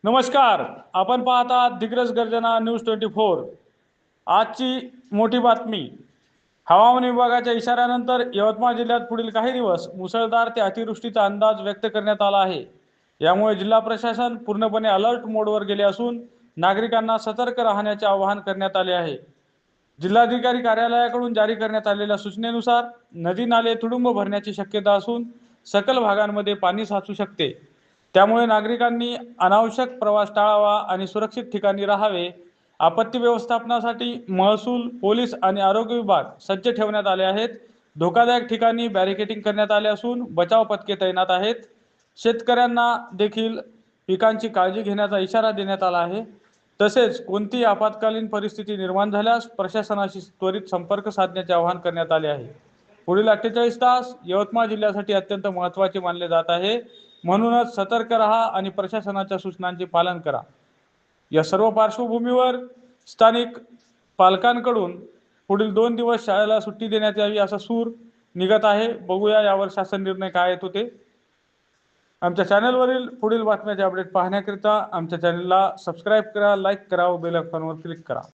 नमस्कार. आपण पाहता दिग्रस गर्जना न्यूज 24. आजची मोठी बातमी. हवामान विभागाच्या इशाऱ्यानंतर यवतमाळ जिल्ह्यात पुढील काही दिवस मुसळधार ते अतिवृष्टीचा अंदाज व्यक्त करण्यात आला आहे. यामुळे जिल्हा प्रशासन पूर्णपणे अलर्ट मोडवर गेले असून नागरिकांना सतर्क राहण्याचे आवाहन करण्यात आले आहे. जिल्हाधिकारी कार्यालयाकडून जारी करण्यात आलेल्या सूचनेनुसार नदी नाले तुडुंब भरण्याची शक्यता असून सकल भागांमध्ये पाणी साचू शकते. त्यामुळे नागरिकांनी अनावश्यक प्रवास टाळावा आणि सुरक्षित ठिकाणी राहावे. आपत्ती व्यवस्थापनासाठी महसूल, पोलीस आणि आरोग्य विभाग सज्ज ठेवण्यात आले आहेत. धोकादायक ठिकाणी बॅरिकेडिंग करण्यात आले असून बचाव पथके तैनात आहेत. शेतकऱ्यांना देखील पिकांची काळजी घेण्याचा इशारा देण्यात आला आहे. तसेच कोणतीही आपत्कालीन परिस्थिती निर्माण झाल्यास प्रशासनाशी त्वरित संपर्क साधण्याचे आवाहन करण्यात आले आहे. पुढील 48 तास यवतमाळ जिल्ह्यासाठी अत्यंत महत्त्वाचे मानले जात आहे. म्हणूनच सतर्क राहा आणि प्रशासनाच्या सूचनांचे पालन करा. या सर्व पार्श्वभूमीवर स्थानिक पालकांकडून पुढील 2 दिवस शाळेला सुट्टी देण्यात यावी असा सूर निघत आहे. बघूया यावर शासन निर्णय काय येतो ते. आमच्या चॅनलवरील पुढील बातम्याचे अपडेट पाहण्याकरिता आमच्या चॅनलला सबस्क्राईब करा, लाईक करा व बेल आयकॉनवर क्लिक करा.